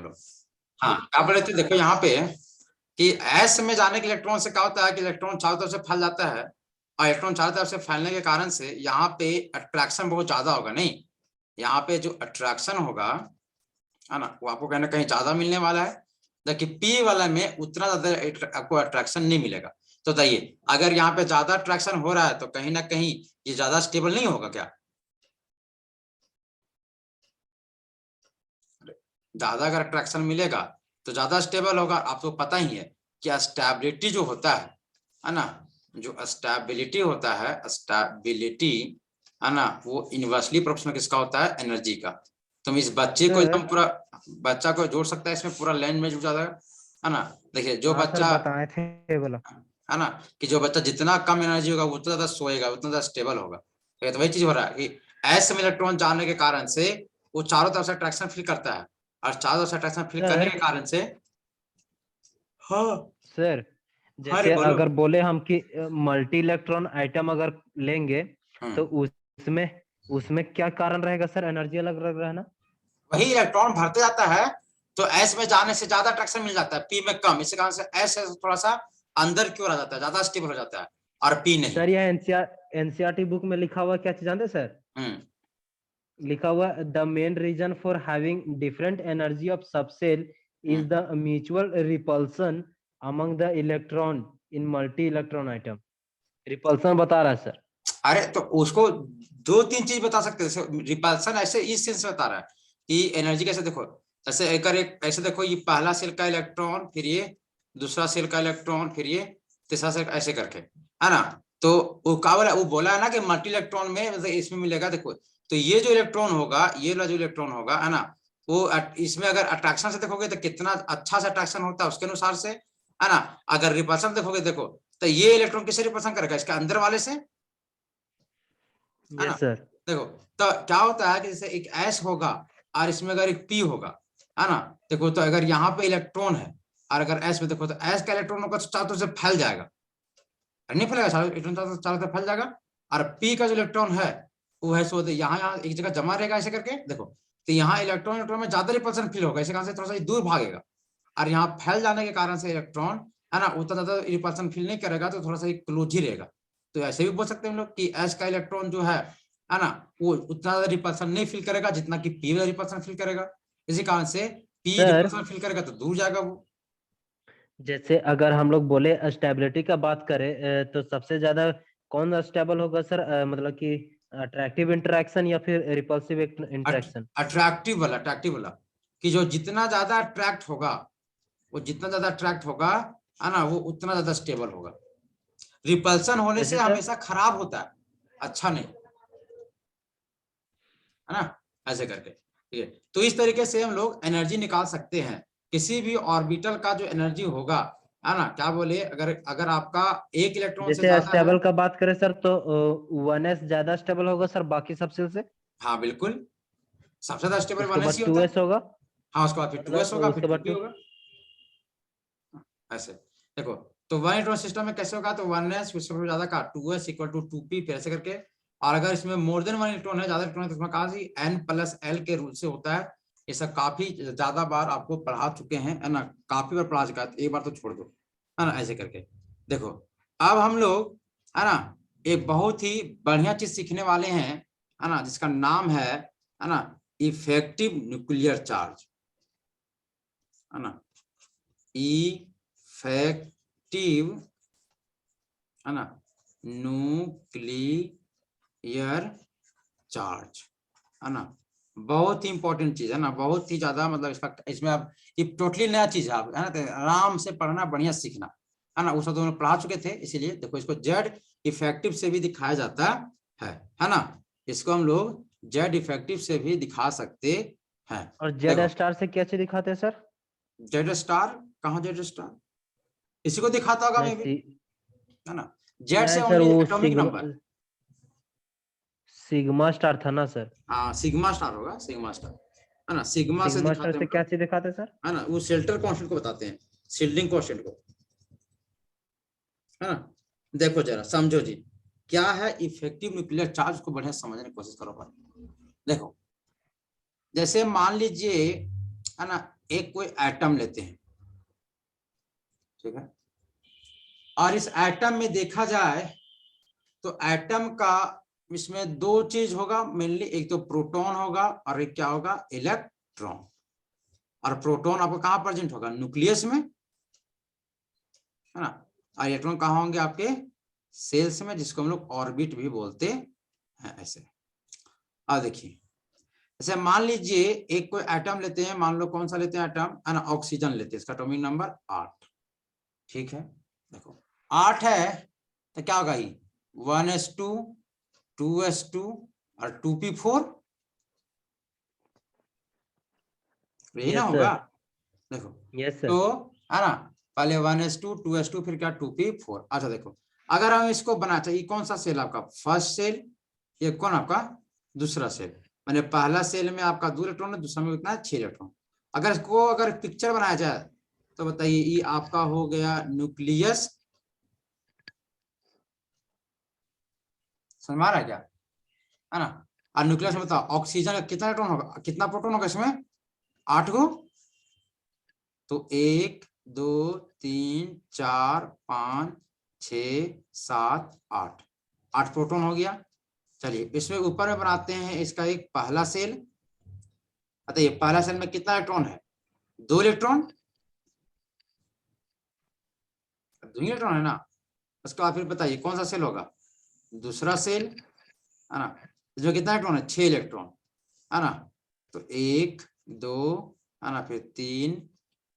बोलो। हाँ क्या बोले थे, देखो यहाँ पे कि एस में जाने के इलेक्ट्रॉन से क्या होता है कि इलेक्ट्रॉन चारों तरफ से फैल जाता है, और इलेक्ट्रॉन चारों तरफ से फैलने के कारण से यहाँ पे अट्रैक्शन बहुत ज्यादा होगा। नहीं, यहाँ पे जो अट्रैक्शन होगा है ना, वो आपको कहीं ना कहीं ज्यादा मिलने वाला है, जबकि पी वाला में उतना ज्यादा आपको अट्रैक्शन नहीं मिलेगा। तो बताइए, अगर यहाँ पे ज्यादा अट्रैक्शन हो रहा है तो कहीं ना कहीं ये ज्यादा स्टेबल नहीं होगा क्या? ज्यादा अगर अट्रैक्शन मिलेगा तो ज्यादा स्टेबल होगा। आपको पता ही है कि स्टेबिलिटी जो होता है ना, जो स्टेबिलिटी होता है, स्टेबिलिटी है ना, वो इनवर्सली प्रोपोर्शनल किसका होता है? एनर्जी का। तुम इस बच्चे को एकदम पूरा बच्चा को जोड़ सकता है इसमें, पूरा लाइन में जुड़ जाता है ना। देखिए जो बच्चा बताए थे बोला है ना कि जो बच्चा जितना कम एनर्जी होगा उतना ज्यादा सोएगा, उतना ज्यादा स्टेबल होगा। तो वही चीज हो रहा है कि एस में इलेक्ट्रॉन जाने के कारण से वो चारों तरफ से अट्रैक्शन फील करता है, और चारों तरफ से अट्रैक्शन फील करने के कारण से हाँ सर, अरे जैसे बोलो। अगर बोले हम कि मल्टी इलेक्ट्रॉन आइटम अगर लेंगे तो उसमें उसमें क्या कारण रहेगा सर, एनर्जी अलग अलग रहना? वही इलेक्ट्रॉन भरते जाता है तो एस में जाने से ज्यादा अट्रैक्शन मिल जाता है, पी में कम। इसी कारण से एस थोड़ा सा अंदर की ओर आ जाता है, ज्यादा स्टेबल हो जाता है, और पी नहीं। सर यह एनसीईआरटी बुक में लिखा हुआ क्या चीज जानते सर? लिखा हुआ the main reason for having different energy of subshell is the mutual repulsion among the electron in multi electron atom. Repulsion बता रहा है सर। अरे तो उसको दो तीन चीज बता सकते हैं। रिपल्सन ऐसे इस सेंस में बता रहा है कि एनर्जी कैसे, देखो जैसे एक ऐसे देखो, ये पहला सेल का इलेक्ट्रॉन, फिर ये दूसरा सेल का इलेक्ट्रॉन, फिर ये तीसरा सेल, ऐसे करके है ना। तो वो क्या बोला, वो बोला है ना कि मल्टी इलेक्ट्रॉन में मतलब इसमें मिलेगा। देखो तो ये जो इलेक्ट्रॉन होगा, ये वाला जो इलेक्ट्रॉन होगा है ना, वो इसमें अगर अट्रैक्शन से देखोगे तो कितना अच्छा से अट्रैक्शन होता है उसके अनुसार से, है ना। अगर रिपल्सन देखोगे, देखो तो ये इलेक्ट्रॉन किसे रिपल्सन करेगा? इसके अंदर वाले से, है ना। Yes sir. देखो तो क्या होता है कि जैसे एक एस होगा और इसमें अगर एक पी होगा, है ना। देखो तो अगर यहाँ पे इलेक्ट्रॉन है और अगर एस में देखो तो एस का इलेक्ट्रॉन होगा तो चारों तरफ से फैल जाएगा, नहीं फैलेगा, इलेक्ट्रॉन चारों तरफ फैल जाएगा। और पी का जो इलेक्ट्रॉन है वो है सो यहाँ यहाँ एक जगह जमा रहेगा ऐसे करके। देखो तो यहाँ इलेक्ट्रॉन इलेक्ट्रॉन में ज्यादा रिपल्सन फील होगा, इसी कारण से थोड़ा सा दूर भागेगा, और यहाँ फैल जाने के कारण से इलेक्ट्रॉन है ना उतना ज्यादा रिपल्सन फील नहीं करेगा, तो थोड़ा सा क्लोज ही रहेगा। तो ऐसे भी बोल सकते हैं हम लोग कि एस का इलेक्ट्रॉन जो है ना, वो उतना ज्यादा रिपल्सन नहीं फील करेगा जितना कि पी वाला रिपल्सन फील करेगा। इसी कारण से पी सर रिपल्सन फील करेगा तो दूर जाएगा वो। जैसे अगर हम लोग बोले स्टेबिलिटी का बात करें तो सबसे ज्यादा कौन स्टेबल होगा सर, मतलब कि अट्रैक्टिव इंटरेक्शन या फिर रिपल्सिव इंटरेक्शन? अट्रैक्टिव वाला कि जो जितना ज्यादा अट्रैक्ट होगा, वो जितना ज्यादा अट्रैक्ट होगा है ना, वो उतना ज्यादा स्टेबल होगा। रिपल्सन होने जैसे से सर हमेशा खराब होता है, अच्छा नहीं, है ना, ऐसे करके। ठीक है, तो इस तरीके से हम लोग एनर्जी निकाल सकते हैं। किसी भी ऑर्बिटल का जो एनर्जी होगा, है ना, क्या बोले, अगर अगर आपका एक इलेक्ट्रॉन से जैसे ज्यादा है। स्टेबल का बात करें सर तो 1s ज्यादा स्टेबल होगा सर बाकी सबसे से। हाँ बिल्कुल, सबसे ज्यादा स्टेबल उसके 1s बाद ही होता है। 2s होगा, हाँ उसके बाद फिर 2s मतलब होगा, फिर उसके बाद 2p होगा, ऐसे। देखो तो वन इलेक्ट्रॉन सिस्टम में कैसे होगा, तो 1s ज्यादा का 2s इक्वल टू 2p, फिर ऐसे करके। और अगर इसमें मोर देन वन इलेक्ट्रॉन है, ज्यादा इलेक्ट्रॉन है, तो उसमें कहा n+l के रूल से होता है। ये सब काफी ज्यादा बार आपको पढ़ा चुके हैं, है ना, काफी बार पढ़ा चुका है, एक बार तो छोड़ दो, है ना, ऐसे करके। देखो अब हम लोग, है ना, एक बहुत ही बढ़िया चीज सीखने वाले हैं, है ना, जिसका नाम है ना, इफेक्टिव न्यूक्लियर चार्ज, है ना, इफेक्टिव, है ना, न्यूक्लियर चार्ज, है ना। बहुत ही इंपॉर्टेंट चीज है ना, बहुत ही ज्यादा, मतलब इसका इसमें आप ये टोटली नया चीज है, आप है ना, तो आराम से पढ़ना, बढ़िया सीखना, है ना। उस वक्त दोनों पढ़ा चुके थे, इसीलिए देखो इसको जेड इफेक्टिव से भी दिखाया जाता है ना। इसको हम लोग जेड इफेक्टिव से भी दिखा सकते हैं। और जेड देखो स्टार से क्या चीज दिखाते हैं सर? जेड स्टार, कहाँ जेड स्टार, इसी को दिखाता होगा मे भी, नहीं है ना। जेड से नहीं सर, ओनली वो एटॉमिक नंबर। सिग्मा स्टार था ना सर? हाँ सिग्मा स्टार होगा, सिग्मा स्टार, है ना, सिग्मा से सिग्मा स्टार दिखाते हैं से हम क्या लोग, चीज दिखाते हैं सर? है ना, वो शेल्टर कॉन्स्टेंट को बताते हैं, शील्डिंग कॉन्स्टेंट को, है ना। देखो जरा समझो जी, क्या है इफेक्टिव न्यूक्लियर चार्ज को बढ़िया समझने की कोशिश करो भाई। देखो जैसे मान लीजिए, है ना, एक कोई एटम लेते हैं, ठीक है, और इस एटम में देखा जाए तो एटम का इसमें दो चीज होगा मेनली, एक तो प्रोटॉन होगा और एक क्या होगा, इलेक्ट्रॉन। और प्रोटॉन आपको कहां प्रेजेंट होगा, न्यूक्लियस में, है ना, और इलेक्ट्रॉन कहां होंगे, आपके सेल्स में, जिसको हम लोग ऑर्बिट भी बोलते हैं ऐसे। अब देखिए, जैसे मान लीजिए एक कोई एटम लेते हैं, मान लो कौन सा लेते हैं एटम, है ना, ऑक्सीजन लेते हैं, इसका एटॉमिक नंबर 8, ठीक है, देखो 8 है तो क्या होगा, ये 1s2 2s2 और 2p4, यही ना यस होगा, सर, देखो यस तो, सर। है ना, पहले 1s2 2s2 फिर क्या 2p4। अच्छा देखो, अगर हम इसको बना चाहिए, कौन सा सेल आपका फर्स्ट सेल, ये कौन आपका दूसरा सेल, मैंने पहला सेल में आपका 2 इलेक्ट्रॉन है, दूसरा में कितना है 6 इलेक्ट्रॉन। अगर इसको अगर पिक्चर बनाया जाए तो बताइए, ये आपका हो गया न्यूक्लियस, समझ में आ रहा है क्या, है ना, और न्यूक्लियस में बताओ ऑक्सीजन का कितना इलेक्ट्रॉन होगा, कितना प्रोटॉन होगा इसमें, 8 गो, तो 1 2 3 4 5 6 7 8, 8 प्रोटॉन हो गया। चलिए इसमें ऊपर में बनाते हैं इसका एक पहला सेल, अतः ये पहला सेल में कितना इलेक्ट्रॉन है, 2 इलेक्ट्रॉन, 2 इलेक्ट्रॉन है ना। उसके बाद फिर बताइए कौन सा सेल होगा, दूसरा सेल, है ना, इसमें कितना इलेक्ट्रॉन है, 6 इलेक्ट्रॉन, है ना, तो 1 2, है ना, फिर 3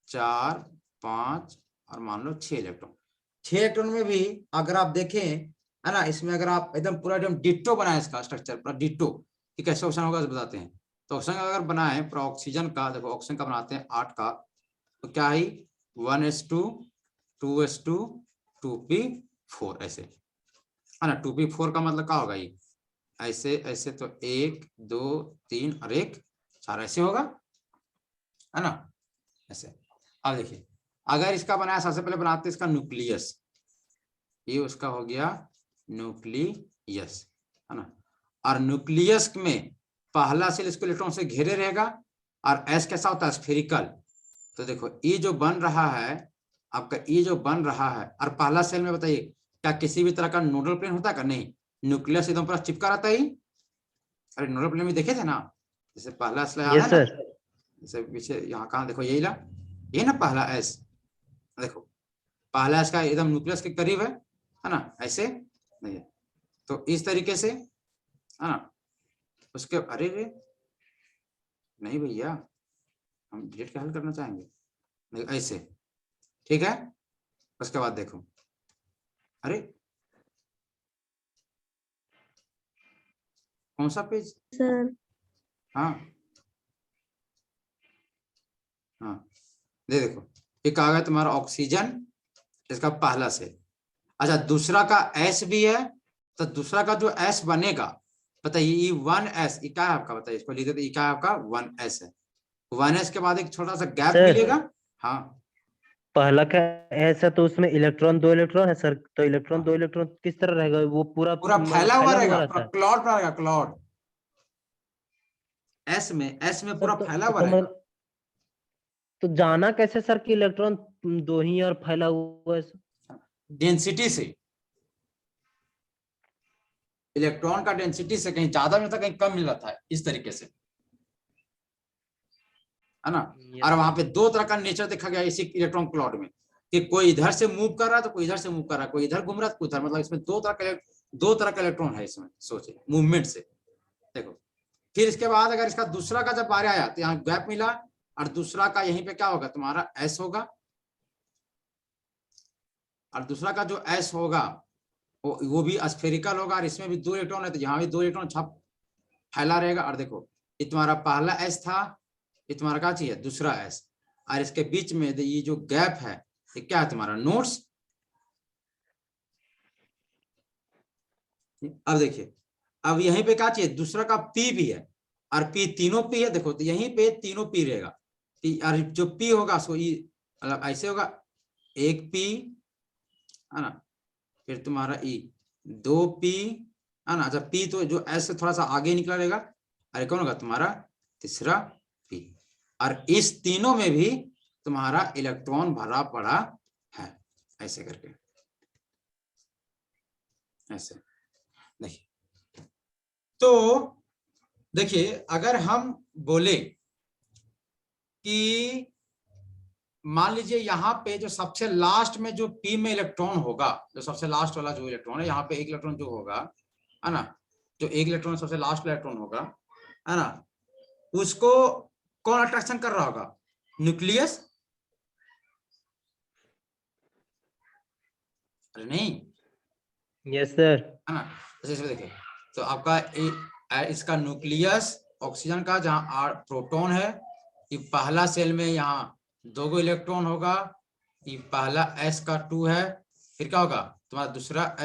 4 5 और मान लो 6 इलेक्ट्रॉन। 6 इलेक्ट्रॉन में भी अगर आप देखें, है ना, इसमें अगर आप एकदम पूरा एकदम डिट्टो बनाए इसका स्ट्रक्चर पूरा डिट्टो, कि कैसे ऑक्सीजन होगा बताते हैं। तो ऑक्सीजन अगर बनाए पूरा ऑक्सीजन का, देखो ऑक्सीजन का बनाते हैं 8 का, तो क्या है 1s2 2s2 2p4 ऐसे, है ना, 2p4 का मतलब क्या होगा, ये ऐसे ऐसे, तो 1 2 3 और 1 4 ऐसे होगा, है ना, ऐसे। अब देखिए, अगर इसका बनाया, सबसे पहले बनाते हैं इसका न्यूक्लियस, ये उसका हो गया न्यूक्लियस, है ना, और न्यूक्लियस में पहला सेल इसको इलेक्ट्रॉन से घेरे रहेगा, और एस कैसा होता है, स्फेरिकल। तो देखो ये जो बन रहा है आपका, ये जो बन रहा है, और पहला सेल में बताइए क्या किसी भी तरह का नोडल प्लेन होता है का, नहीं, न्यूक्लियस एकदम पूरा चिपका रहता है। अरे नोडल प्लेन में देखे थे ना, जैसे पहला स्लाइड याद है यस ना, सर। जैसे पीछे यहाँ कहाँ देखो, यही ला, ये ना पहला एस, देखो पहला एस का एकदम न्यूक्लियस के करीब है ना, ऐसे नहीं है, तो इस तरीके से, है ना, उसके, अरे रे नहीं भैया, हम डिलीट का हल करना चाहेंगे, ऐसे, ठीक है। उसके बाद देखो, अरे कौन सा पेज, सर हाँ हाँ, ये देखो, ये कहा गया तुम्हारा ऑक्सीजन, इसका पहला सेल। अच्छा दूसरा का एस भी है, तो दूसरा का जो एस बनेगा, बताइए ये 1s, ये क्या है आपका, बताइए इसको लिख देते, ये क्या है आपका 1s है, 1s के बाद एक छोटा सा गैप सर मिलेगा, हाँ पहला का ऐसा, तो उसमें इलेक्ट्रॉन 2 इलेक्ट्रॉन है सर, तो इलेक्ट्रॉन हाँ, 2 इलेक्ट्रॉन किस तरह रहेगा, वो पूरा पूरा फैला हुआ फैला हुआ रहेगा, पूरा रहता है। क्लॉड रहेगा, क्लॉड, एस में सर पूरा फैला हुआ तो रहेगा। मतलब, तो जाना कैसे सर कि इलेक्ट्रॉन दो ही और फैला हुआ है सर? डेंसिटी से, इलेक्ट्रॉन का डेंसिटी से कहीं ज्यादा मिलता है, कहीं कम मिल रहा है, इस तरीके से, है ना। और यस वहां सर। पे दो तरह का नेचर देखा गया इसी इलेक्ट्रॉन क्लॉड में, कि कोई इधर से मूव कर रहा है तो कोई इधर से मूव कर रहा है, कोई इधर घूम रहा है तो कोई इधर, मतलब इसमें दो तरह का इलेक्ट्रॉन है इसमें, सोचिए मूवमेंट से, देखो। फिर इसके बाद अगर इसका दूसरा का जब बारे आया तो यहाँ गैप मिला, और दूसरा का यहीं पे क्या होगा तुम्हारा एस होगा, और दूसरा का जो एस होगा वो भी स्फेरिकल होगा, और इसमें भी 2 इलेक्ट्रॉन है, तो यहाँ भी 2 इलेक्ट्रॉन छप फैला रहेगा। और देखो ये तुम्हारा पहला एस था, ये तुम्हारा क्या चाहिए दूसरा एस, और इसके बीच में ये जो गैप है, ये क्या है तुम्हारा नोड्स। अब देखिए, अब यहीं पे क्या चाहिए, दूसरा का पी भी है, और पी तीनों पी है, देखो तो यहीं पे तीनों पी रहेगा, और जो पी होगा उसको मतलब ऐसे होगा, एक पी, है ना, फिर तुम्हारा ई 2p, है ना, अच्छा पी तो जो एस से थोड़ा सा आगे निकला रहेगा, अरे कौन होगा तुम्हारा तीसरा पी। और इस तीनों में भी तुम्हारा इलेक्ट्रॉन भरा पड़ा है, ऐसे करके, ऐसे। देखिए, तो देखिए अगर हम बोले कि मान लीजिए यहाँ पे जो सबसे लास्ट में जो पी में इलेक्ट्रॉन होगा, जो सबसे लास्ट वाला जो इलेक्ट्रॉन है, यहाँ पे एक इलेक्ट्रॉन जो होगा, है ना, जो एक इलेक्ट्रॉन सबसे लास्ट इलेक्ट्रॉन होगा, है ना, उसको कौन अट्रैक्शन कर रहा होगा? न्यूक्लियस? अरे नहीं, यस सर, है ना। जैसे इसमें देखिए, तो आपका इसका न्यूक्लियस ऑक्सीजन का, जहां प्रोटॉन है, ये पहला सेल में यहाँ 2 इलेक्ट्रॉन होगा, ये पहला s का 2 है, फिर क्या होगा तुम्हारा दूसरा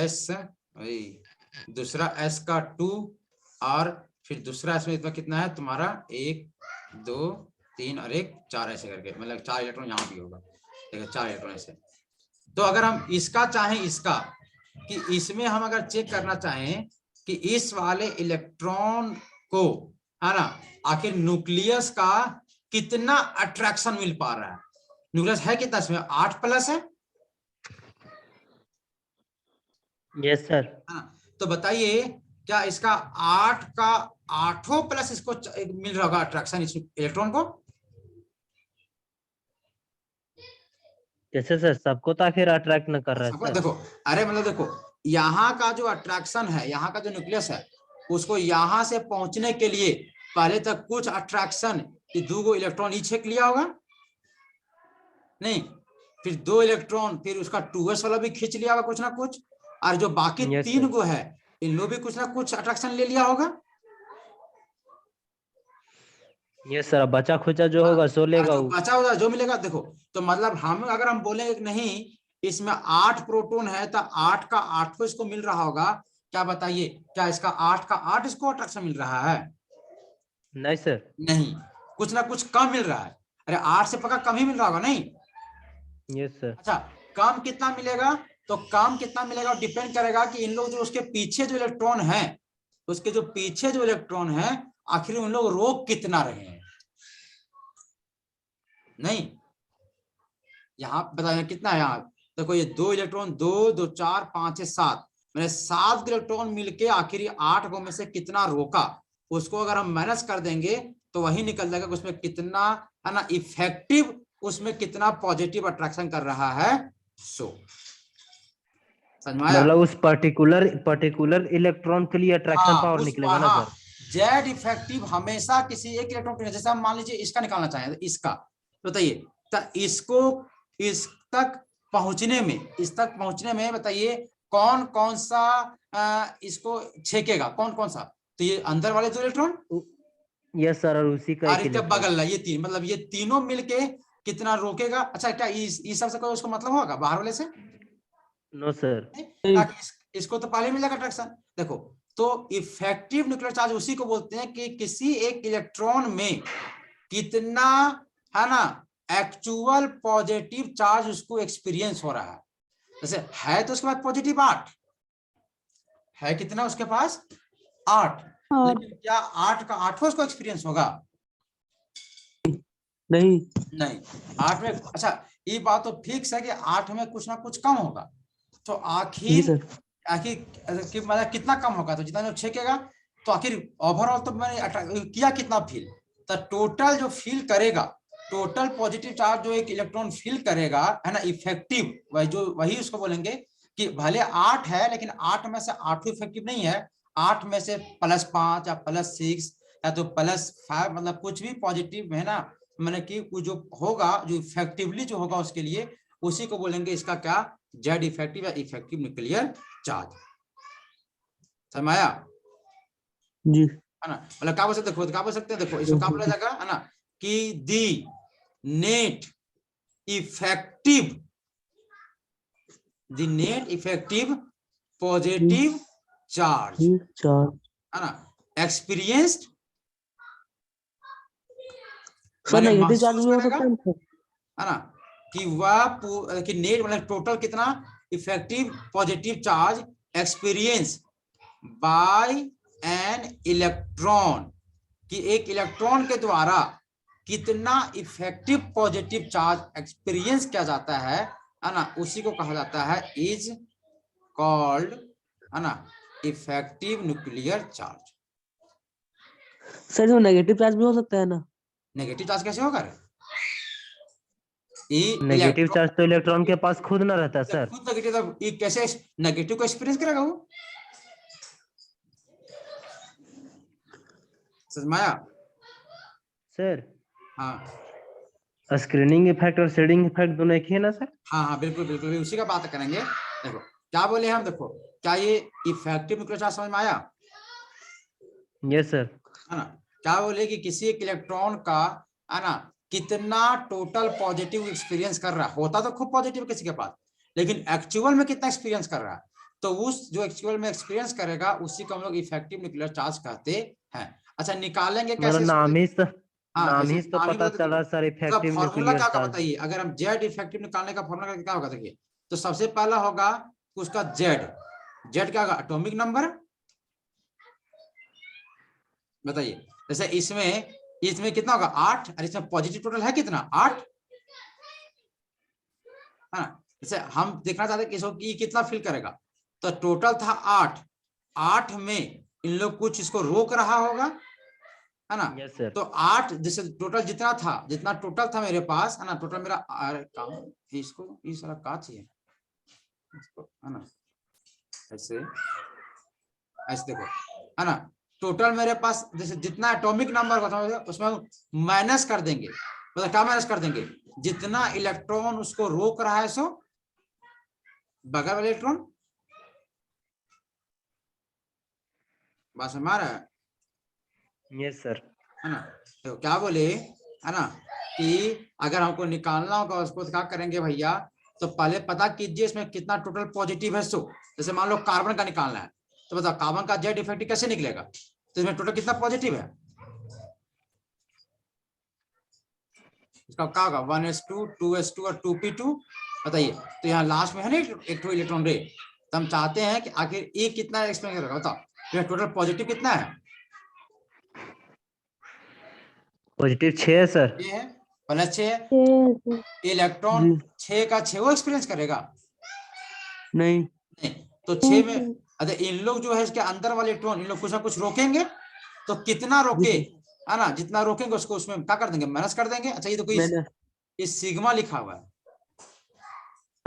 s का 2, और फिर दूसरा इसमें इतना कितना है तुम्हारा 1 2 3 और 1 4, ऐसे करके, मतलब 4 इलेक्ट्रॉन यहाँ भी होगा, देखिए 4 इलेक्ट्रॉन ऐसे। तो अगर हम इसका चाहें, इसका कि इसमें हम अगर चेक करना चाहें कि इस वाले इलेक्ट्रॉन को, है ना, आखिर न्यूक्लियस का कितना अट्रैक्शन मिल पा रहा है, न्यूक्लियस है कितना इसमें, 8+ है, यस सर। तो बताइए क्या इसका 8 का 8 प्लस इसको मिल रहा होगा अट्रैक्शन इस इलेक्ट्रॉन को? कैसे सर, सबको तो आखिर अट्रैक्ट न कर रहा है सर। देखो, अरे मतलब देखो, यहाँ का जो अट्रैक्शन है, यहाँ का जो न्यूक्लियस है, उसको यहाँ से पहुंचने के लिए पहले तक कुछ अट्रैक्शन, 2 इलेक्ट्रॉन ही छेक लिया होगा, नहीं, फिर 2 इलेक्ट्रॉन, फिर उसका 2s वाला भी खींच लिया होगा कुछ ना कुछ, और जो बाकी 3 को है, इन लोग भी कुछ ना कुछ अट्रैक्शन ले लिया होगा। यस सर, बचा खुचा जो होगा सो लेगा, बचा होगा जो मिलेगा। देखो, तो मतलब हम अगर हम बोलेंगे कि नहीं इसमें 8 प्रोटॉन है, तो 8 का 8 इसको मिल रहा होगा, क्या बताइए, क्या इसका 8 का 8 इसको अट्रैक्शन मिल रहा है? नहीं सर, नहीं, कुछ ना कुछ कम मिल रहा है। अरे 8 से पक्का कम ही मिल रहा होगा, नहीं? Yes sir. अच्छा, कम कितना मिलेगा? तो कम कितना मिलेगा डिपेंड करेगा कि इन लोग जो उसके पीछे जो इलेक्ट्रॉन है, उसके जो पीछे जो इलेक्ट्रॉन है, आखिर उन लोग रोक कितना रहे हैं, नहीं, यहाँ बताया कितना है, यहाँ देखो ये 2 इलेक्ट्रॉन, 2 2 4 5 6 7, मैंने 7 इलेक्ट्रॉन मिलके आखिर 8 को में से कितना रोका, उसको अगर हम माइनस कर देंगे तो वही निकल जाएगा कि उसमें कितना, है ना, इफेक्टिव, उसमें कितना पॉजिटिव अट्रैक्शन कर रहा है। सो मतलब उस पर्टिकुलर इलेक्ट्रॉन के लिए अट्रैक्शन पावर निकलेगा ना सर? जेड इफेक्टिव हमेशा किसी एक इलेक्ट्रॉन के लिए, जैसे हम मान लीजिए इसका निकालना चाहें, इसका बताइए, तो इसको इस तक पहुंचने में बताइए कौन कौन सा इसको छेकेगा, कौन कौन सा? तो ये अंदर वाले 2 इलेक्ट्रॉन, यस सर, और उसी का एक बगल है, ये 3, मतलब ये तीनों मिलके कितना रोकेगा? अच्छा, क्या इस सबसे कोई उसको मतलब होगा बाहर वाले से? नो सर, ताकि इसको तो पहले मिलेगा अट्रैक्शन। देखो, तो इफेक्टिव न्यूक्लियर चार्ज उसी को बोलते हैं कि किसी एक इलेक्ट्रॉन में कितना, है ना, एक्चुअल पॉजिटिव चार्ज उसको एक्सपीरियंस हो रहा है। जैसे है तो उसके बाद पॉजिटिव 8 है, कितना उसके पास 8, लेकिन क्या 8 का 8 उसको एक्सपीरियंस होगा? नहीं 8 में, अच्छा ये बात तो फिक्स है कि 8 में कुछ ना कुछ कम होगा, तो आखिर मतलब कितना कम होगा, तो जितना जो छेकेगा, तो आखिर ओवरऑल तो मैंने किया कितना फील, तो टोटल जो फील करेगा, टोटल पॉजिटिव चार्ज जो एक इलेक्ट्रॉन फील करेगा, है ना, इफेक्टिव, वही उसको बोलेंगे कि भले 8 है, लेकिन 8 में से 8 इफेक्टिव नहीं है, 8 में से +5 या +6 या तो +5, मतलब कुछ भी पॉजिटिव है ना, मैंने कि जो होगा, जो इफेक्टिवली जो होगा उसके लिए, उसी को बोलेंगे इसका क्या, जेड इफेक्टिव या इफेक्टिव न्यूक्लियर चार्ज। समझ आया जी, है ना? मतलब क्या बोल सकते, खुद क्या बोल सकते हैं, देखो इसको क्या बोला जाएगा, है ना, कि दी नेट इफेक्टिव पॉजिटिव चार्ज, है ना, एक्सपीरियंस्ड, नेगेटिव चार्ज भी हो सकता है ना, कि वह कि नेट मतलब टोटल कितना effective positive charge experience by an electron, कि एक इलेक्ट्रॉन के द्वारा कितना इफेक्टिव पॉजिटिव चार्ज एक्सपीरियंस किया जाता है ना, उसी को कहा जाता है इज कॉल्ड, है ना, इफेक्टिव न्यूक्लियर चार्ज। सर जो नेगेटिव चार्ज भी हो सकता है ना? नेगेटिव चार्ज कैसे होगा? नेगेटिव चार्ज तो इलेक्ट्रॉन के पास खुद ना रहता सर। खुद नेगेटिव, तो कैसे नेगेटिव को एक्सपीरियंस करेगा वो? समझ में आया? सर हाँ स्क्रीनिंग इफेक्ट और शेडिंग इफेक्ट दोनों एक ही है ना सर? हाँ हाँ बिल्कुल बिल्कुल, उसी का बात करेंगे। देखो क्या बोले हम, देखो क्या ये इफेक्टिव न्यूक्लियर चार्ज समझ में आया? Yes sir. है ना, क्या बोले कि किसी एक इलेक्ट्रॉन का, है ना, कितना टोटल पॉजिटिव एक्सपीरियंस कर रहा है। होता तो खूब पॉजिटिव किसी के पास, लेकिन एक्चुअल में कितना एक्सपीरियंस कर रहा है, तो उस जो एक्चुअल में एक्सपीरियंस करेगा उसी को हम लोग इफेक्टिव न्यूक्लियर चार्ज कहते हैं। अच्छा निकालेंगे कैसे? मतलब नाम ही तो पता तो चला सर, इफेक्टिव फॉर्मूला न्यूक्लियर क्या चार्ज। बताइए, अगर हम जेड इफेक्टिव निकालने का फॉर्मूला क्या होगा? देखिए तो सबसे पहला होगा उसका जेड, जेड क्या होगा? Atomic number. बताइए, जैसे इसमें इसमें कितना होगा? 8, और इसमें पॉजिटिव टोटल है कितना? 8, है ना। जैसे हम देखना चाहते हैं कि इसको ये कितना फिल करेगा, तो टोटल था 8, 8 में इन लोग कुछ इसको रोक रहा होगा, है ना। Yes sir. तो 8 जैसे टोटल जितना था, जितना टोटल था मेरे पास, है ना, टोटल मेरा इसको इस सारा का चाहिए इसको, है ना, ऐसे ऐसे देखो, है ना, टोटल मेरे पास जैसे जितना एटॉमिक नंबर होता उसमें माइनस कर देंगे। मतलब क्या माइनस कर देंगे? जितना इलेक्ट्रॉन उसको रोक रहा है सो बगैर वाले इलेक्ट्रॉन। बात समझ में आ रहा है? Yes sir. है ना, तो क्या बोले, है ना, कि अगर हमको निकालना होगा उसको, क्या करेंगे भैया, तो पहले पता कीजिए इसमें कितना टोटल पॉजिटिव है। सो जैसे मान लो कार्बन का निकालना है, तो बताओ कार्बन का जेड इफेक्टिव कैसे निकलेगा? तो इसमें टोटल कितना पॉजिटिव है? इसका क्या होगा? 1s2 2s2 और 2p2। बताइए, तो यहाँ लास्ट में है ना एक इलेक्ट्रॉन रे, तो हम चाहते हैं कि आखिर ये कितना एक्सप्लेन करेगा। बताओ टोटल पॉजिटिव कितना है? पॉजिटिव 6 है सर। ये है प्लस 6 है। इलेक्ट्रॉन 6 का 6 वो एक्सपीरियंस करेगा? नहीं। नहीं, तो 6 में अरे इन लोग जो है इसके अंदर वाले इलेक्ट्रॉन, इन लोग कुछ ना कुछ रोकेंगे, तो कितना रोके, है ना, जितना रोकेंगे उसको उसमें क्या कर देंगे? माइनस कर देंगे। अच्छा ये तो कोई इस सिग्मा लिखा हुआ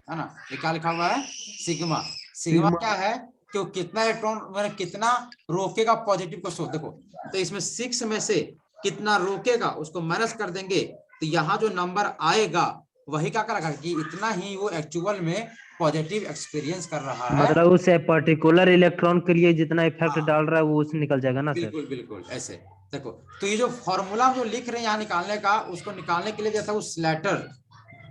है ना, ये क्या लिखा हुआ है? सिग्मा। सिग्मा क्या है कि वो कितना इलेक्ट्रॉन मैंने कितना रोकेगा पॉजिटिव को। सो देखो, तो इसमें 6 में से कितना रोकेगा उसको माइनस कर देंगे, तो यहाँ जो नंबर आएगा वही क्या करेगा कि इतना ही वो एक्चुअल में पॉजिटिव एक्सपीरियंस कर रहा है। मतलब उस पर्टिकुलर इलेक्ट्रॉन के लिए जितना इफेक्ट डाल रहा है वो उससे निकल जाएगा ना सर? बिल्कुल बिल्कुल ऐसे। देखो तो ये जो फॉर्मूला जो लिख रहे हैं यहाँ निकालने का, उसको निकालने के लिए जैसा वो स्लैटर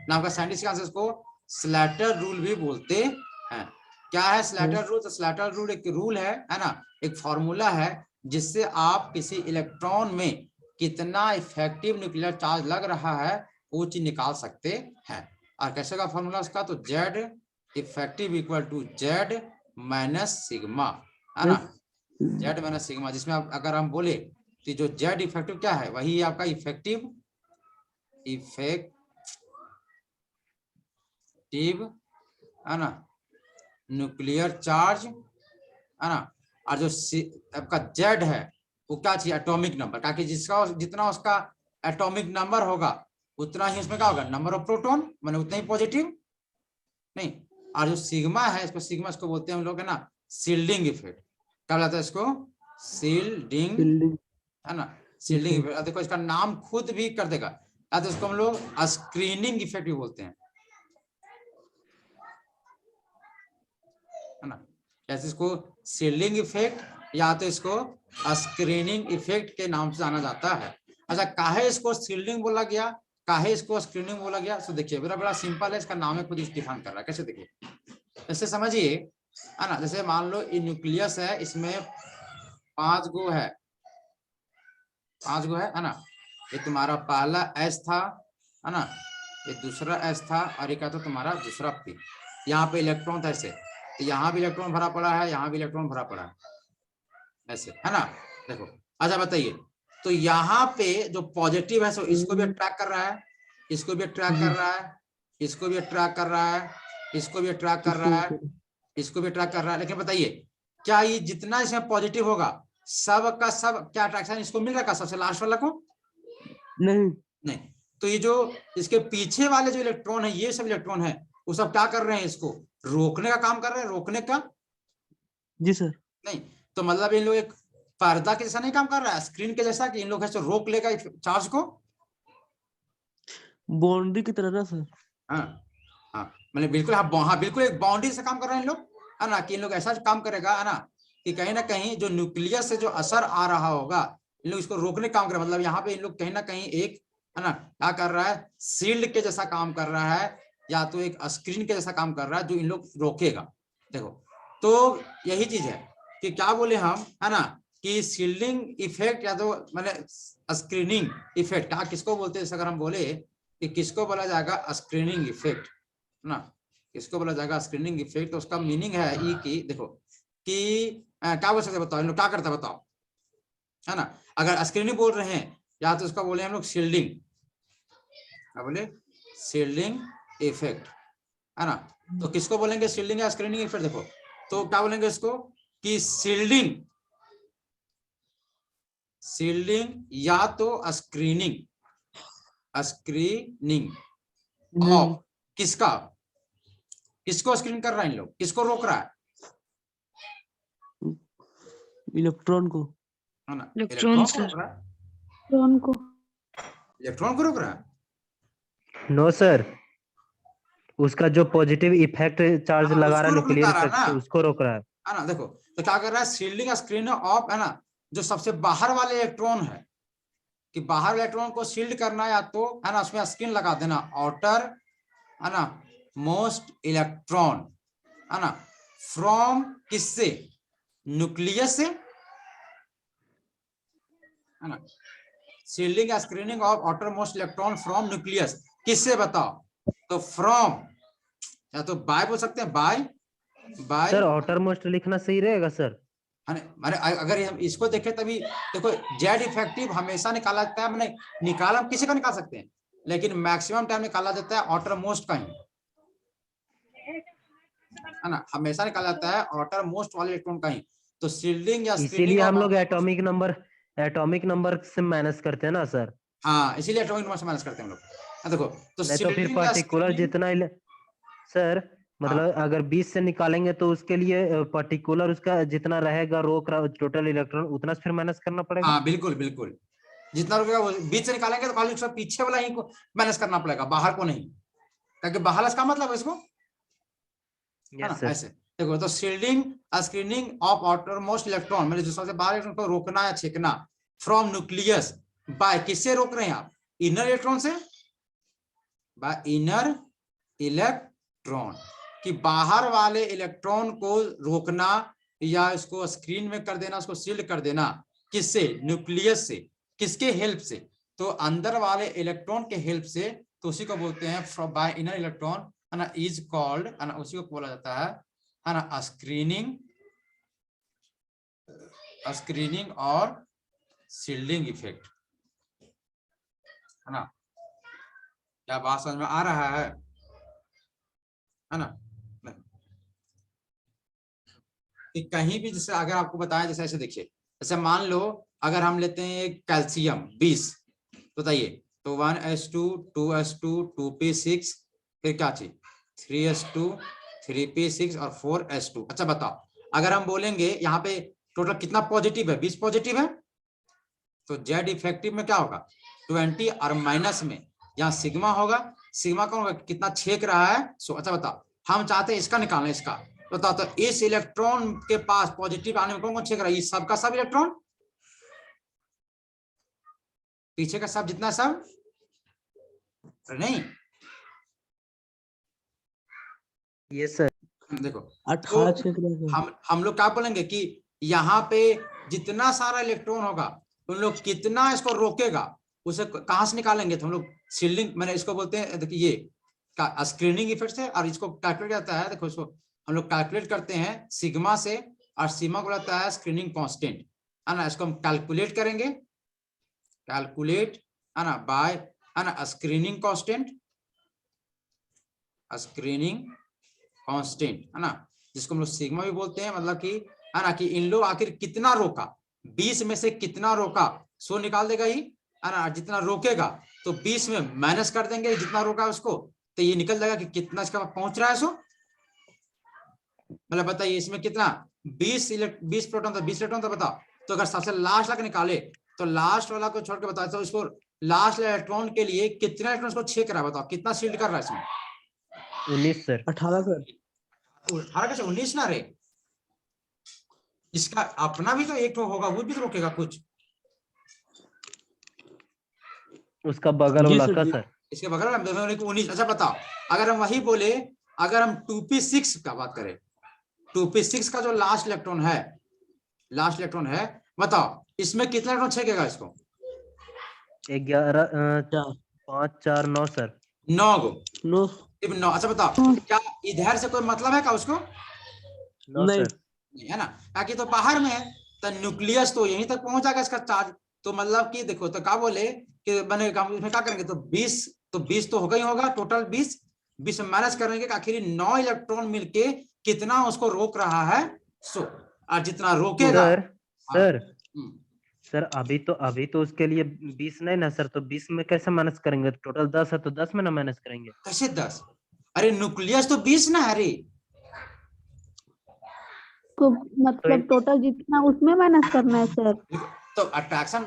नाम का साइंटिस्ट आंसर, इसको स्लैटर रूल भी बोलते हैं। क्या है स्लैटर रूल? तो स्लैटर रूल एक रूल है ना, एक फॉर्मूला है जिससे आप किसी इलेक्ट्रॉन में कितना इफेक्टिव न्यूक्लियर चार्ज लग रहा है वो चीज निकाल सकते हैं। और कैसे का फॉर्मूला उसका? तो Z effective equal to Z minus sigma, है ना, जेड माइनस सिग्मा। जिसमें अगर हम बोले तो जो जेड इफेक्टिव क्या है, वही आपका इफेक्टिव है ना न्यूक्लियर चार्ज, है ना। और जो आपका जेड है वो क्या चाहिए? एटॉमिक नंबर, ताकि जिसका जितना उसका एटॉमिक नंबर होगा उतना ही उसमें क्या होगा? नंबर ऑफ प्रोटॉन, माने उतना ही पॉजिटिव नहीं। और जो सिग्मा है इसको, सिग्मा इसको बोलते हैं हम लोग, है ना, शील्डिंग इफेक्ट। क्या बोलता है इसको? शील्डिंग, है ना, शील्डिंग इफेक्ट। देखो इसका नाम खुद भी कर देगा, या तो इसको हम लोग स्क्रीनिंग इफेक्ट भी बोलते हैं, है ना। जैसे इसको शील्डिंग इफेक्ट या तो इसको स्क्रीनिंग इफेक्ट के नाम से जाना जाता है। अच्छा काहे इसको शील्डिंग बोला गया, काहे इसको स्क्रीनिंग बोला गया? तो देखिए मेरा बड़ा सिंपल है, इसका नाम है खुद डिफाइन कर रहा है। कैसे? देखिए ऐसे समझिए, है ना, जैसे मान लो ये न्यूक्लियस है, इसमें 5 गो है, 5 गो है ना। ये तुम्हारा पहला एस था, है ना, ये दूसरा एस था, और ये क्या था तुम्हारा दूसरा पी। यहाँ पे इलेक्ट्रॉन था ऐसे, तो यहाँ भी इलेक्ट्रॉन भरा पड़ा है, यहाँ भी इलेक्ट्रॉन भरा पड़ा है ऐसे, है ना। देखो अच्छा बताइए, तो यहाँ पे जो पॉजिटिव है सो इसको भी अट्रैक्ट कर रहा है, इसको भी अट्रैक्ट कर रहा है, इसको भी अट्रैक्ट कर रहा है, इसको भी अट्रैक्ट कर रहा है, इसको भी अट्रैक्ट कर रहा है। लेकिन बताइए क्या ये जितना इसमें पॉजिटिव होगा सब का सब क्या अट्रैक्शन इसको मिल रहा है, सबसे लास्ट वाला को? नहीं। तो ये जो इसके पीछे वाले जो इलेक्ट्रॉन है, ये सब इलेक्ट्रॉन है, वो सब क्या कर रहे हैं, इसको रोकने का काम कर रहे हैं। रोकने का? जी सर। नहीं। तो मतलब इन लोग एक पर्दा के जैसा नहीं काम कर रहा है, स्क्रीन के जैसा, कि इन लोग ऐसे रोक लेगा चार्ज को? बाउंड्री की तरह ना सर? हाँ हाँ, मतलब बिल्कुल। हाँ बिल्कुल, एक बाउंड्री से काम कर रहे हैं इन लोग, है ना, कि इन लोग ऐसा काम करेगा, है ना, कि कहीं ना कहीं जो न्यूक्लियस से जो असर आ रहा होगा, इन लोग इसको रोकने का काम कर रहे हैं। मतलब यहाँ पे इन लोग कहीं ना कहीं एक, है ना, क्या कर रहा है, शील्ड के जैसा काम कर रहा है, या तो एक स्क्रीन के जैसा काम कर रहा है जो इन लोग रोकेगा। देखो, तो यही चीज है कि क्या बोले हम, है ना, कि शील्डिंग इफेक्ट या तो मैंने स्क्रीनिंग इफेक्ट, क्या किसको बोलते हैं? अगर हम बोले कि किसको बोला जाएगा स्क्रीनिंग इफेक्ट, ना, किसको बोला जाएगा स्क्रीनिंग इफेक्ट, तो उसका मीनिंग है ई की, देखो कि क्या बोल सकते, बताओ इन लोग क्या करता है, बताओ, है ना। अगर स्क्रीनिंग बोल रहे हैं, या तो उसका बोले हम लोग शील्डिंग, क्या बोले, शील्डिंग इफेक्ट, है ना। तो किसको बोलेंगे शील्डिंग या स्क्रीनिंग इफेक्ट? देखो, तो क्या बोलेंगे इसको कि शील्डिंग, शील्डिंग या तो स्क्रीनिंग, स्क्रीनिंग ऑफ किसका, किसको स्क्रीन कर रहा है इन लोग, किसको रोक रहा है? इलेक्ट्रॉन को, है ना, इलेक्ट्रॉन को रोक रहा है, इलेक्ट्रॉन को रोक रहा है। नो सर, उसका जो पॉजिटिव इफेक्ट चार्ज लगा रहा है न्यूक्लियर इफेक्ट, उसको रोक रहा है ना। देखो, तो क्या कर रहा है, शील्डिंग स्क्रीन ऑफ, है ना, जो सबसे बाहर वाले इलेक्ट्रॉन है, कि बाहर इलेक्ट्रॉन को शील्ड करना, या तो, है ना, उसमें स्क्रीन लगा देना, आउटर, है ना, मोस्ट इलेक्ट्रॉन, है ना, फ्रॉम किससे, न्यूक्लियस से, है ना, शील्डिंग या screening of outer most electron from nucleus, किससे बताओ? तो फ्रॉम, या तो बाय बोल सकते हैं, बाय सर। आउटर मोस्ट लिखना सही रहेगा सर? मैंने अगर हम इसको देखें तभी, देखो जेड इफेक्टिव हमेशा निकाला जाता है, मैंने निकाला, हम किसी का निकाल सकते हैं, लेकिन मैक्सिमम टाइम निकाला जाता है आउटर मोस्ट का ही, है ना, हमेशा निकाला जाता है आउटर मोस्ट वाले इलेक्ट्रॉन का ही। तो शील्डिंग या इसीलिए हम लोग एटॉमिक नंबर से माइनस करते हैं ना सर? हाँ, इसीलिए एटॉमिक नंबर से माइनस करते हैं हम लोग। देखो, तो नहीं तो फिर पर्टिकुलर जितना सर, मतलब अगर 20 से निकालेंगे तो उसके लिए पर्टिकुलर उसका जितना रहेगा रोक टोटल इलेक्ट्रॉन, उतना फिर माइनस करना पड़ेगा। हाँ बिल्कुल बिल्कुल, जितना रुकेगा वो 20 से निकालेंगे तो खाली उसका पीछे वाला ही को माइनस करना पड़ेगा, बाहर को नहीं, ताकि बाहर इसका मतलब है इसको, है ना, ऐसे। देखो, तो shielding screening of outer most electron, मेरे जो सबसे बाहर इलेक्ट्रॉन को रोकना या छेकना, फ्रॉम न्यूक्लियस, बाय किससे रोक रहे हैं आप? इनर इलेक्ट्रॉन से, बाय इनर इलेक्ट्रॉन, कि बाहर वाले इलेक्ट्रॉन को रोकना या इसको स्क्रीन में कर देना, उसको शील्ड कर देना, किससे? न्यूक्लियस से। किसके हेल्प से? तो अंदर वाले इलेक्ट्रॉन के हेल्प से, तो उसी को बोलते हैं बाय इनर इलेक्ट्रॉन, है ना, इज कॉल्ड, है ना, उसी को बोला जाता है ना, स्क्रीनिंग और शील्डिंग इफेक्ट, है ना। क्या बात समझ में आ रहा है ना? कि कहीं भी, जैसे अगर आपको बताया, जैसे ऐसे देखिए, जैसे मान लो अगर हम लेते हैं कैल्शियम 20, बताइए, तो 1s2 2s2 2p6, फिर क्या चाहिए, 3s2 3p6 और 4s2। अच्छा बताओ, अगर हम बोलेंगे यहाँ पे टोटल कितना पॉजिटिव है, 20 पॉजिटिव है, तो जेड इफेक्टिव में क्या होगा, 20, और माइनस में यहाँ सिग्मा होगा, सिग्मा कौन होगा, कितना छेक रहा है, सो। अच्छा बताओ, हम चाहते हैं इसका निकालना, इसका बताओ, तो इस इलेक्ट्रॉन के पास पॉजिटिव आने में कौन कौन छेक रहा है, इस सब का सब इलेक्ट्रॉन, पीछे का सब जितना सब नहीं, ये सर। देखो, 18 तो छेक रहे हैं। हम लोग क्या बोलेंगे कि यहाँ पे जितना सारा इलेक्ट्रॉन होगा, उन लोग कितना इसको रोकेगा, उसे कहां से निकालेंगे, तो हम लोग शील्डिंग, मैंने इसको बोलते हैं, देखिए ये स्क्रीनिंग इफेक्ट है, और इसको कैलकुलेट करता है, देखो इसको हम लोग कैलकुलेट करते हैं सिग्मा से, और सिग्मा को लगता है स्क्रीनिंग कांस्टेंट, है ना, इसको हम कैलकुलेट करेंगे, कैलकुलेट है ना बाय है ना स्क्रीनिंग कांस्टेंट, स्क्रीनिंग कांस्टेंट है ना, जिसको हम लोग सिग्मा भी बोलते हैं, मतलब कि है ना कि इन लोग आखिर कितना रोका, 20 में से कितना रोका, 100 निकाल देगा ही है ना, जितना रोकेगा तो 20 में माइनस कर देंगे जितना रोका उसको, तो ये निकल जाएगा कि कितना इसका पहुंच रहा है 100। मतलब बताइए इसमें कितना 20 प्रोटॉन था, 20 इलेक्ट्रॉन था बताओ, तो अगर सबसे लास्ट तक निकाले तो लास्ट वाला को छोड़ के बताओ तो इसको लास्ट इलेक्ट्रॉन के लिए कितना इलेक्ट्रॉन को छेक रहा है बताओ, कितना शील्ड कर रहा है इसमें? 19 सर। 18 सर। 18 का 19 ना रे, इसका अपना भी तो एक तो होगा, वो भी तो रोकेगा कुछ, उसका बगल जी वाला सर, का जी। सर। इसके बगल में 19। अच्छा बताओ अगर हम वही बोले, अगर हम 2p6 का बात करें, 2p6 का जो लास्ट इलेक्ट्रॉन है बताओ इसमें कितना इलेक्ट्रॉन छेकेगा इसको? 11 5 4 9 सर। 9 गो, 9 सिर्फ 9। अच्छा बताओ क्या इधर से कोई मतलब है क्या उसको? 9 नहीं। सर। नहीं है ना, ताकि तो बाहर में है तो न्यूक्लियस तो यहीं तक पहुंच जाएगा इसका चार्ज, तो मतलब कि देखो तो क्या बोले कि मैंने इसमें क्या करेंगे, तो 20 तो होगा ही होगा, टोटल 20 में माइनस करेंगे, आखिर 9 इलेक्ट्रॉन मिलके कितना उसको रोक रहा है 100, और जितना रोकेगा सर सर हम्म, सर अभी तो उसके लिए 20 नहीं ना सर, तो 20 में कैसे माइनस करेंगे? टोटल 10 है तो 10 में ना माइनस करेंगे। कैसे 10? अरे न्यूक्लियस तो 20 ना है रे, तो मतलब टोटल जितना उसमें माइनस करना है सर। तो अट्रैक्शन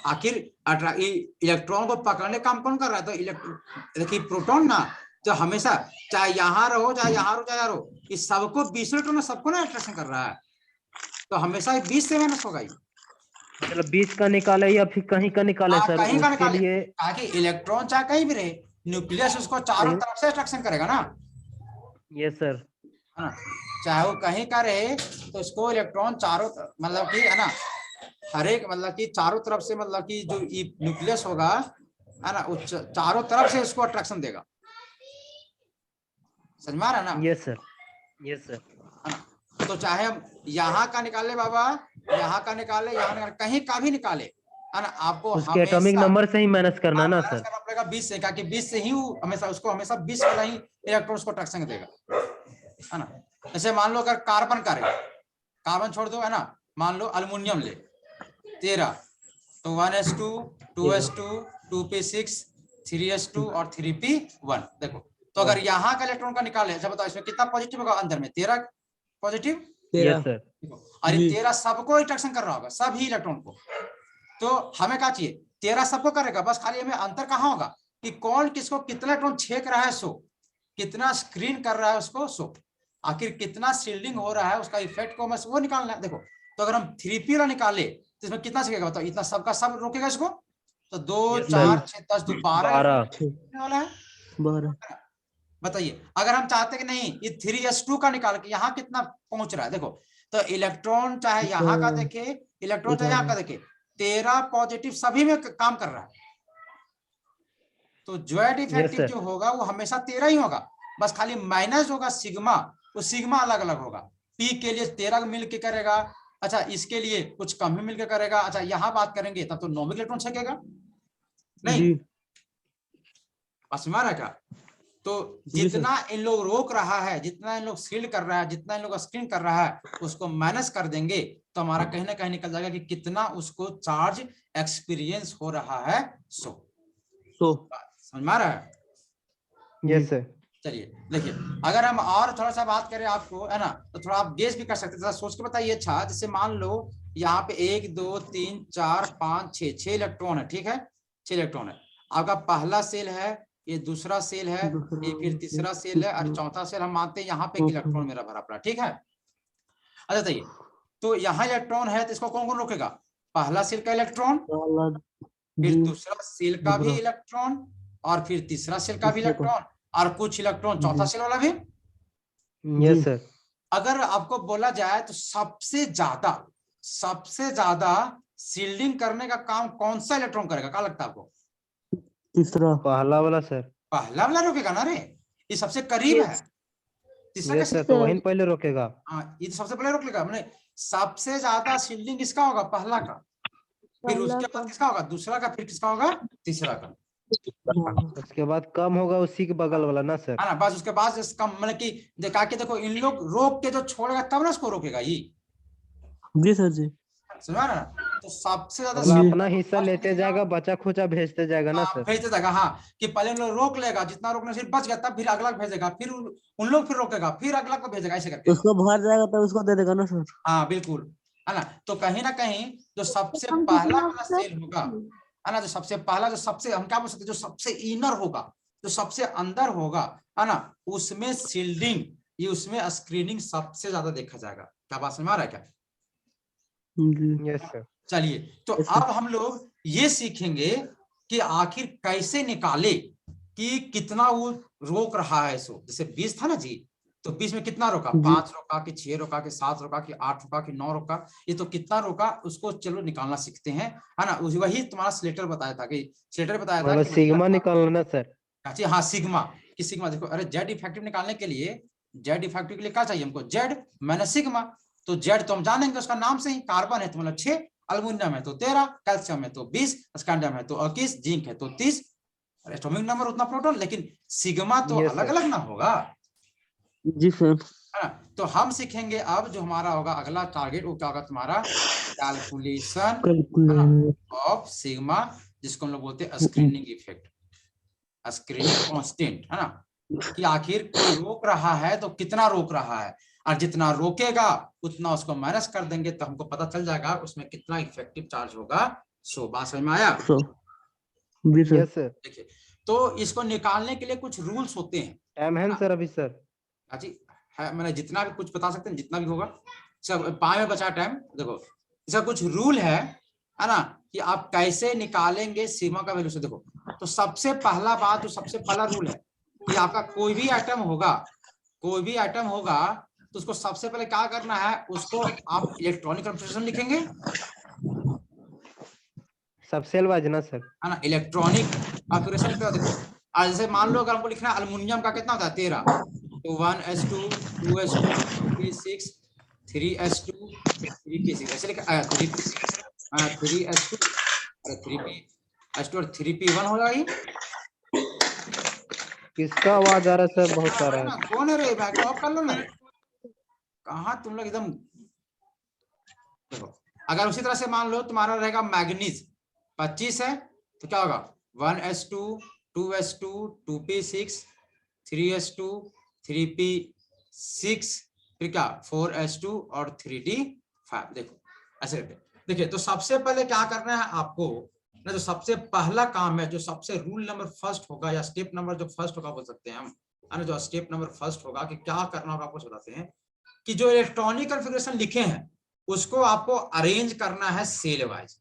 आखिर इलेक्ट्रॉन को पकड़ने काम कौन कर रहा है? तो देखिए प्रोटॉन ना, तो हमेशा चाहे यहाँ रहो चाहे यहाँ रहो चाहे यहाँ रहो, इस सबको 20 इलेक्ट्रॉन सबको ना अट्रैक्शन कर रहा है, तो हमेशा 20 से माइनस होगा ही। मतलब 20 का निकाले या फिर कहीं का निकाले सर? कहीं का उसके निकाले, लिए ताकि इलेक्ट्रॉन चाहे कहीं भी रहे, न्यूक्लियस उसको चारों तरफ से अट्रैक्शन करेगा ना, ये सर। है ना, चाहे वो कहीं का रहे तो उसको इलेक्ट्रॉन चारों मतलब कि है ना हर एक मतलब कि चारों तरफ से, मतलब कि जो न्यूक्लियस होगा है ना वो चारों तरफ से उसको अट्रैक्शन देगा, समझ में आ रहा है ना? Yes sir, yes sir. है ना, तो चाहे हम यहाँ का निकाले बाबा, यहाँ का निकाले, यहाँ निकाले, कहीं का भी निकाले, है ना, आपको उसके एटॉमिक हमेशा नंबर से ही माइनस करना ना माइनस सर? करना पड़ेगा 20 से, क्योंकि 20 से ही वो हमेशा उसको हमेशा 20 वाला ही इलेक्ट्रॉन्स को अट्रैक्शन देगा, है ना। जैसे मान लो अगर कार्बन का रहे, कार्बन छोड़ दो है ना, मान लो अल्युमिनियम ले 13, तो 1s2 2s2 2p6 3s2 और 3p1, देखो तो अगर यहाँ का इलेक्ट्रॉन का निकाले, अच्छा बताओ इसमें कितना पॉजिटिव होगा? अंदर में 13 पॉजिटिव, यस सर। और 13 सबको अट्रैक्शन कर रहा होगा, सभी इलेक्ट्रॉन को, तो हमें क्या चाहिए? 13 सबको करेगा, बस खाली हमें अंतर कहाँ होगा कि कौन किसको कितना इलेक्ट्रॉन छेक रहा है 100, कितना स्क्रीन कर रहा है उसको 100, आखिर कितना शील्डिंग हो रहा है उसका इफेक्ट को बस वो निकालना है। देखो तो अगर हम 3p वाला निकाले तो इसमें कितना छेकेगा बताओ? इतना सबका सब रोकेगा इसको, तो 2 4 6 10 12 वाला है। 12। बताइए अगर हम चाहते कि नहीं ये 3s2 का निकाल के यहाँ कितना पहुंच रहा है, देखो तो इलेक्ट्रॉन चाहे यहाँ का देखे, इलेक्ट्रॉन चाहे यहाँ का देखे, 13 पॉजिटिव सभी में काम कर रहा है, तो ज्वाइंट इफेक्टिव जो होगा वो हमेशा 13 ही होगा, बस खाली माइनस होगा सिग्मा, वो सिग्मा अलग अलग होगा, पी के लिए 13 मिलके करेगा, अच्छा इसके लिए कुछ कम ही मिलकर करेगा, अच्छा यहाँ बात करेंगे तब तो 9 इलेक्ट्रॉन छकेगा नहीं, बस मारा क्या? तो जितना इन लोग रोक रहा है, जितना इन लोग शील्ड कर रहा है, जितना इन लोग स्क्रीन कर रहा है, उसको माइनस कर देंगे तो हमारा कहीं ना कहीं निकल जाएगा कि कितना उसको चार्ज एक्सपीरियंस हो रहा है 100। समझ में आ रहा है? Yes sir. चलिए देखिए अगर हम और थोड़ा सा बात करें आपको, है ना, तो थोड़ा आप गेस भी कर सकते हैं, सोच के बताइए। अच्छा जैसे मान लो यहाँ पे 1 2 3 4 5 6 इलेक्ट्रॉन है, ठीक है, 6 इलेक्ट्रॉन है, आपका पहला सेल है, ये दूसरा सेल है, ये फिर तीसरा सेल है, और चौथा सेल हम मानते हैं यहाँ पे इलेक्ट्रॉन मेरा भरा पड़ा, ठीक है। अच्छा बताइए तो यहाँ इलेक्ट्रॉन है तो इसको कौन कौन रोकेगा? पहला सेल का इलेक्ट्रॉन, फिर दूसरा सेल का भी इलेक्ट्रॉन, और फिर तीसरा सेल का भी इलेक्ट्रॉन, और कुछ इलेक्ट्रॉन चौथा सेल वाला भी। Yes sir. अगर आपको बोला जाए तो सबसे ज्यादा शील्डिंग करने का काम कौन सा इलेक्ट्रॉन करेगा, क्या लगता है आपको? तीसरा। पहला वाला सर। पहला वाला रोकेगा ना रे, ये सबसे करीब है, तीसरा यस कैसे? सर, तो वही पहले रोकेगा। हाँ ये तो सबसे पहले रोक लेगा, मैंने सबसे ज्यादा शील्डिंग इसका होगा, पहला का, फिर पहला उसके बाद किसका होगा, दूसरा का, फिर किसका होगा, तीसरा का, उसके बाद कम होगा उसी के बगल वाला ना सर। है ना। बस उसके बाद इसका मतलब कि देखा कि देखो इन लोग रोक के जो छोड़ेगा तब ना उसको रोकेगा ये, जी सर जी। समझा ना। तो सबसे ज्यादा अगला जी। अपना हिस्सा लेते जाएगा, बचा खुचा भेजते जाएगा ना सर। भेजते जाएगा। हाँ, कि पहले उन लोग रोक लेगा, जितना रोकने से बच गया तब फिर अगला को भेजेगा, फिर उन लोग फिर रोकेगा, फिर अगला को भेजेगा, ऐसे करके। उसको भर जाएगा तब उसको दे देगा ना सर। हाँ बिल्कुल, है ना। तो कहीं ना कहीं जो सबसे हम पहला कितना वाला सर? सेल होगा, है ना, जो सबसे पहला, जो सबसे हम क्या बोल सकते हैं, जो सबसे इनर होगा, जो सबसे अंदर होगा, है ना, उसमें सील्डिंग, ये उसमें स्क्रीनिंग सबसे ज्यादा देखा जाएगा। क्या बात समझ में आ रहा है क्या? जी। Yes sir. चलिए, तो Yes, sir. अब हम लोग ये सीखेंगे कि आखिर कैसे निकाले कि कितना वो रोक रहा है इसको। जैसे 20 था ना जी, तो 20 में कितना रोका, जी। 5 रोका कि 6 रोका कि 7 रोका कि 8 रोका कि 9 रोका, ये तो कितना रोका उसको चलो निकालना सीखते हैं, है ना। वही तुम्हारा स्लेटर बताया था, कि स्लेटर बताया था मतलब कि सिग्मा निकालना ना सर। अच्छा हाँ, सिग्मा, कि सिग्मा देखो, अरे जेड इफेक्टिव निकालने के लिए, जेड इफेक्टिव के लिए क्या चाहिए हमको, जेड माइनस सिग्मा। तो जेड तो हम जानेंगे उसका नाम से ही, कार्बन है तो मतलब 6, अल्युमिनियम है तो 13, कैल्शियम है तो 20, स्कैंडियम है तो 21, जिंक है तो 30, एटॉमिक नंबर उतना प्रोटॉन, लेकिन सिग्मा तो Yes, अलग sir. अलग ना होगा, जी सर। है ना। तो हम सीखेंगे अब जो हमारा होगा अगला टारगेट, वो क्या होगा तुम्हारा, कैलकुलेशन, है ना, ऑफ सिग्मा, जिसको हम लोग बोलते हैं स्क्रीनिंग इफेक्ट, स्क्रीनिंग कांस्टेंट, है ना, कि आखिर कोई रोक रहा है तो कितना रोक रहा है, और जितना रोकेगा उतना उसको माइनस कर देंगे तो हमको पता चल जाएगा उसमें कितना इफेक्टिव चार्ज होगा। सो बात समझ में आया? जी सर। Yes sir. देखिए, तो इसको निकालने के लिए कुछ रूल्स होते हैं, टाइम है ना सर अभी सर? जी है, मैंने जितना भी कुछ बता सकते हैं, जितना भी होगा सब पाए में बचा टाइम। देखो, इसका कुछ रूल है ना, कि आप कैसे निकालेंगे सिग्मा का वैल्यू से। देखो, तो सबसे पहला बात, जो सबसे पहला रूल है कि आपका कोई भी आइटम होगा, कोई भी आइटम होगा, तो उसको सबसे पहले क्या करना है, उसको आप इलेक्ट्रॉनिक कन्फिग्रेशन लिखेंगे, सब सेल वाइज ना सर? है ना, इलेक्ट्रॉनिक कन्फिग्रेशन लिखते हो। देखो, आज जैसे मान लो अगर हमको लिखना है अल्युमिनियम का, कितना होता है 13, तो 1s2 2s2 2p6 3s2 3p6 ऐसे लिखा, 3s2 3p2 और 3p1 हो जाएगी। किसका आवाज आ रहा है सर? बहुत सारा है है। ना, कौन है रे, बैक ऑफ कर लो ना रे, कहाँ तुम लोग एकदम। देखो, अगर उसी तरह से मान लो तुम्हारा रहेगा मैग्नीज 25 है, तो क्या होगा 1s2 2s2 2p6 3s2 3p6, फिर क्या 4s2 और 3d5। देखो ऐसे करके, देखिए, तो सबसे पहले क्या करना है आपको ना, जो सबसे पहला काम है, जो सबसे रूल नंबर फर्स्ट होगा, या स्टेप नंबर जो फर्स्ट होगा बोल सकते हैं हम, है ना, जो स्टेप नंबर फर्स्ट होगा कि क्या करना होगा, आपको बताते हैं कि जो इलेक्ट्रॉनिक कॉन्फ़िगरेशन लिखे हैं उसको आपको अरेंज करना है सेल वाइज।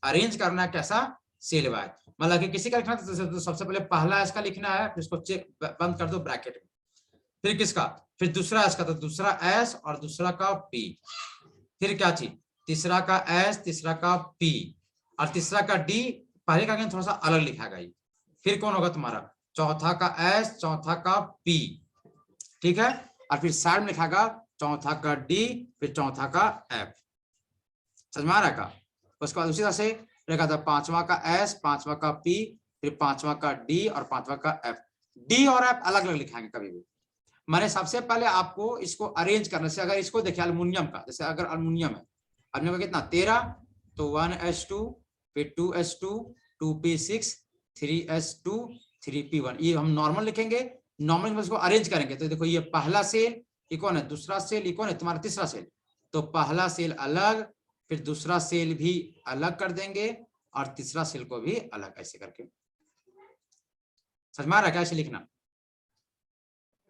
अरेंज करना है कैसा, सेल वाइज, मतलब कि किसी का लिखना तो सबसे पहले पहला इसका लिखना है, फिर इसको चेक बंद कर दो ब्रैकेट में, फिर किसका, फिर दूसरा इसका, तो दूसरा एस और दूसरा का पी, फिर क्या चीज, तीसरा का एस, तीसरा का पी और तीसरा का डी। पहले का थोड़ा सा अलग लिखा गया, फिर कौन होगा तुम्हारा, चौथा का एस, चौथा का पी, ठीक है, और फिर साइड में लिखागा चौथा का डी, फिर चौथा का एफ। समझ में आ रहा है का? उसके बाद उसी तरह से लिखा था पांचवा का एस, पांचवा का पी, फिर पांचवा का डी और पांचवा का एफ। डी और एफ अलग अलग लिखाएंगे कभी भी। मैंने सबसे पहले आपको इसको अरेंज करने से, अगर इसको देखिए अल्युमिनियम का, जैसे अगर अल्युमिनियम है, अल्युमिनियम का कितना 13, तो 1s2 फिर 2s2 2p6 3s2 3p1, ये हम नॉर्मल लिखेंगे। नॉर्मल में इसको अरेंज करेंगे तो देखो, ये पहला सेल, ये कौन है, दूसरा सेल, ये कौन है तुम्हारा तीसरा सेल, तो पहला सेल अलग, फिर दूसरा सेल भी अलग कर देंगे और तीसरा सेल को भी अलग, ऐसे करके। समझ में आ रहा है कैसे लिखना?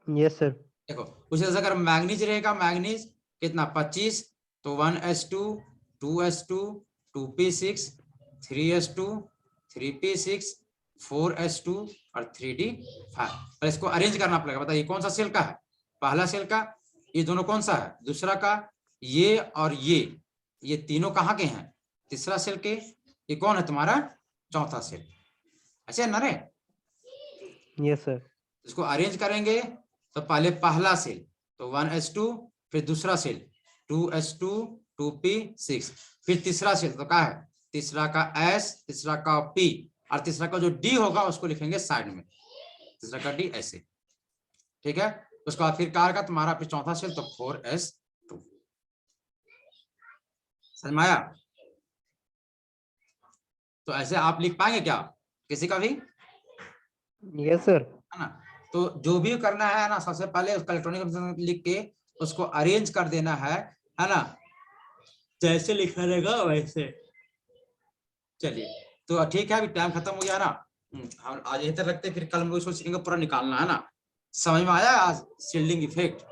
Yes sir. देखो, उसी तरह से अगर मैग्नीज रहेगा, मैग्नीज कितना 25, तो 1s2 2s2 2p6 3s2 3p6 4s2 और 3d5। और इसको अरेंज करना पड़ेगा। बताइए कौन सा सेल का है, पहला सेल का, ये दोनों कौन सा है, दूसरा का, ये और ये तीनों कहाँ के हैं, तीसरा सेल के, ये कौन है तुम्हारा, चौथा सेल, ऐसे ना रे। Yes sir. इसको अरेंज करेंगे तो पहले पहला सेल, तो 1s2, फिर दूसरा सेल 2s2 2p6, फिर तीसरा सेल तो क्या है तीसरा का S, तीसरा का P और तीसरा का जो D होगा उसको लिखेंगे साइड में, तीसरा का D ऐसे, ठीक है। उसके बाद फिर कार का तुम्हारा फिर चौथा सेल तो 4s2। समझ में आया? तो ऐसे आप लिख पाएंगे क्या किसी का भी? Yes sir. है ना। तो जो भी करना है ना, सबसे पहले उसका इलेक्ट्रॉनिक लिख के उसको अरेंज कर देना है ना, जैसे लिखा रहेगा वैसे। चलिए तो ठीक है, अभी टाइम खत्म हो गया ना, हम आज यहीं तक रखते, फिर कल हम लोग इसको सीखेंगे पूरा निकालना, है ना। समझ में आया आज शील्डिंग इफेक्ट?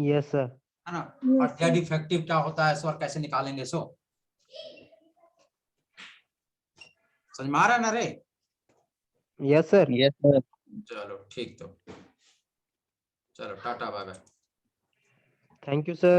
Yes sir. है ना। Yes, और डेड sir. इफेक्टिव क्या होता है सो, और कैसे निकालेंगे सो, समझ में आ रहा है ना रे? Yes sir. Yes sir. चलो ठीक, तो चलो tata bye bye. Thank you sir.